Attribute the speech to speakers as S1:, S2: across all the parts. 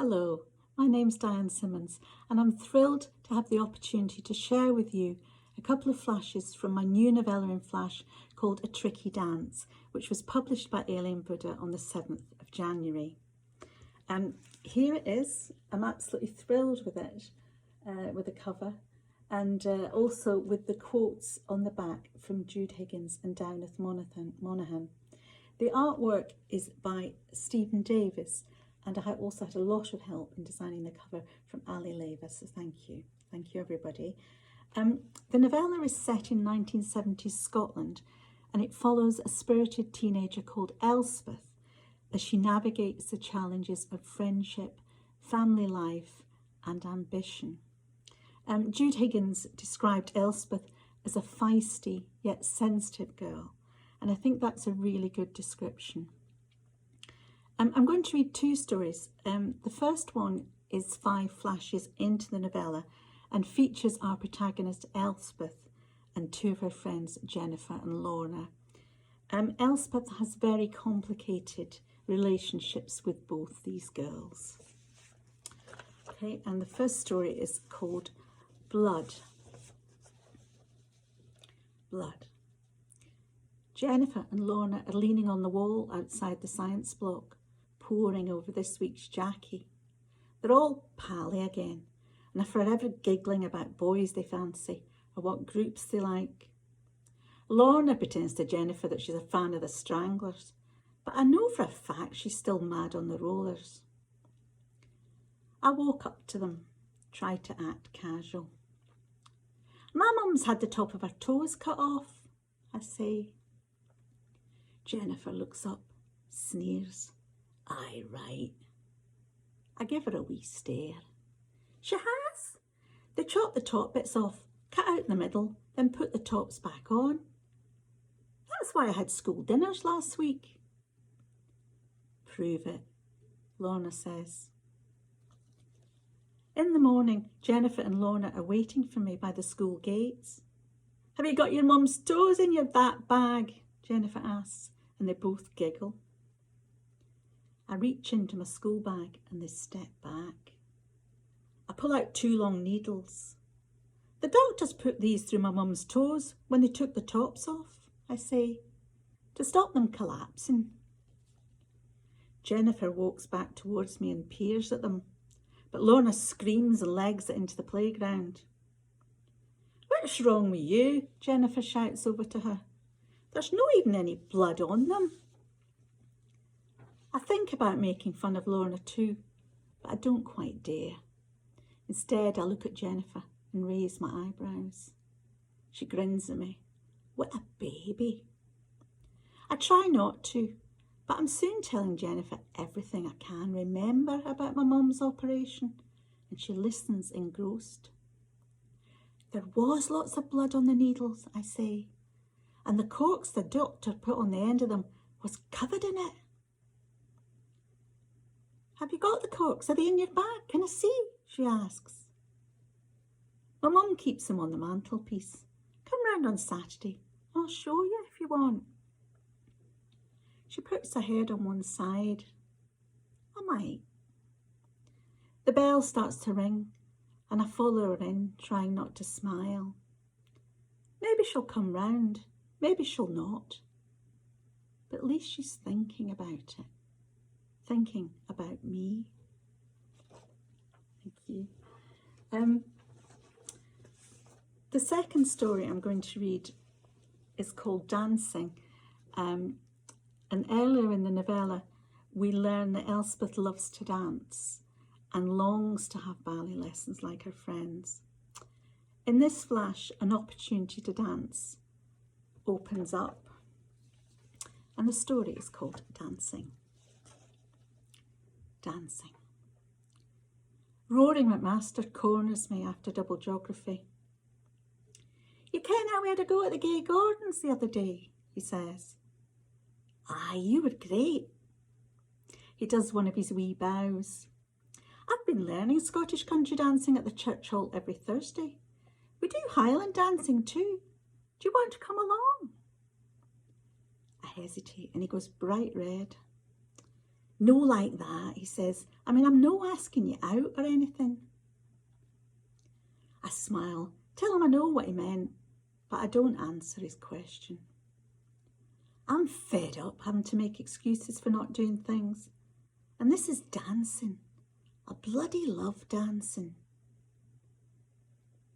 S1: Hello, my name's Diane Simmons and I'm thrilled to have the opportunity to share with you a couple of flashes from my new novella in Flash called A Tricky Dance, which was published by Alien Buddha on the 7th of January. Here it is. I'm absolutely thrilled with it, with the cover and also with the quotes on the back from Jude Higgins and Downeth Monaghan. The artwork is by Stephen Davis, and I also had a lot of help in designing the cover from Ali Leva, so thank you. Thank you, everybody. The novella is set in 1970s Scotland, and it follows a spirited teenager called Elspeth as she navigates the challenges of friendship, family life, and ambition. Jude Higgins described Elspeth as a feisty yet sensitive girl, and I think that's a really good description. I'm going to read two stories. The first one is 5 flashes into the novella and features our protagonist Elspeth and 2 of her friends, Jennifer and Lorna. Elspeth has very complicated relationships with both these girls. Okay, and the first story is called Blood. Blood. Jennifer and Lorna are leaning on the wall outside the science block, poring over this week's Jackie. They're all pally again and are forever giggling about boys they fancy or what groups they like. Lorna pretends to Jennifer that she's a fan of the Stranglers, but I know for a fact she's still mad on the Rollers. I walk up to them, try to act casual. My mum's had the top of her toes cut off, I say. Jennifer looks up, sneers. Aye, right. I give her a wee stare. She has. They chop the top bits off, cut out the middle, then put the tops back on. That's why I had school dinners last week. Prove it, Lorna says. In the morning, Jennifer and Lorna are waiting for me by the school gates. Have you got your mum's toes in your that bag? Jennifer asks, and they both giggle. I reach into my school bag and they step back. I pull out 2 long needles. The doctors put these through my mum's toes when they took the tops off, I say, to stop them collapsing. Jennifer walks back towards me and peers at them, but Lorna screams and legs it into the playground. What's wrong with you? Jennifer shouts over to her. There's not even any blood on them. I think about making fun of Lorna too, but I don't quite dare. Instead, I look at Jennifer and raise my eyebrows. She grins at me. What a baby. I try not to, but I'm soon telling Jennifer everything I can remember about my mum's operation, and she listens engrossed. There was lots of blood on the needles, I say, and the corks the doctor put on the end of them was covered in it. Have you got the corks? Are they in your bag? Can I see? She asks. My mum keeps them on the mantelpiece. Come round on Saturday. I'll show you if you want. She puts her head on one side. I might. The bell starts to ring and I follow her in, trying not to smile. Maybe she'll come round, maybe she'll not. But at least she's thinking about it. Thinking about me. Thank you. The second story I'm going to read is called Dancing. And earlier in the novella, we learn that Elspeth loves to dance and longs to have ballet lessons like her friends. In this flash, an opportunity to dance opens up, and the story is called Dancing. Dancing. Rory McMaster corners me after double geography. You ken how we had a go at the Gay Gordons the other day, he says. Aye, you were great. He does one of his wee bows. I've been learning Scottish country dancing at the church hall every Thursday. We do Highland dancing too. Do you want to come along? I hesitate and he goes bright red. No like that, he says. I mean, I'm no asking you out or anything. I smile, tell him I know what he meant, but I don't answer his question. I'm fed up having to make excuses for not doing things. And this is dancing. I bloody love dancing.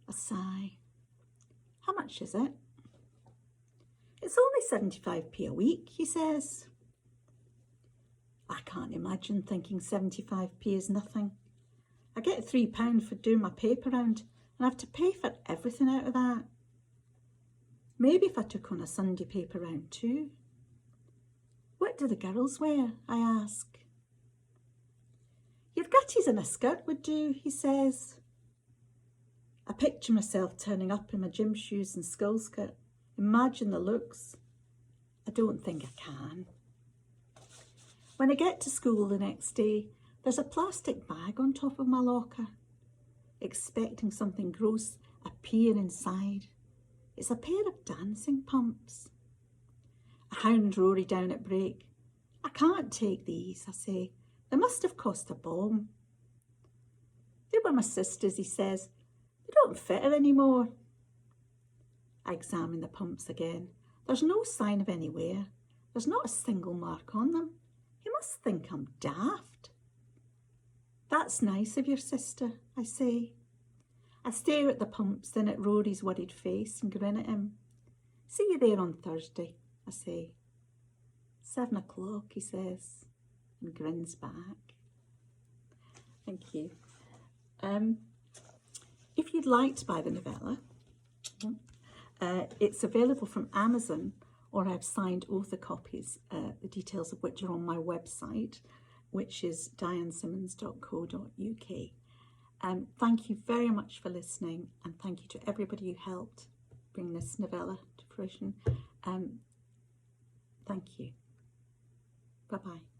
S1: A sigh. How much is it? It's only 75p a week, he says. I can't imagine thinking 75p is nothing. I get £3 for doing my paper round and I have to pay for everything out of that. Maybe if I took on a Sunday paper round too. What do the girls wear? I ask. Your gutties and a skirt would do, he says. I picture myself turning up in my gym shoes and skull skirt. Imagine the looks. I don't think I can. When I get to school the next day, there's a plastic bag on top of my locker, expecting something gross appear inside. It's a pair of dancing pumps. I hound Rory down at break. I can't take these, I say. They must have cost a bomb. They were my sister's, he says. They don't fit her anymore. I examine the pumps again. There's no sign of any wear. There's not a single mark on them. He must think I'm daft. That's nice of your sister, I say. I stare at the pumps, then at Rory's worried face and grin at him. See you there on Thursday, I say. 7 o'clock, he says, and grins back. Thank you. If you'd like to buy the novella, it's available from Amazon, or I've signed author copies, the details of which are on my website, which is dianesimmons.co.uk. Thank you very much for listening, and thank you to everybody who helped bring this novella to fruition. Thank you. Bye-bye.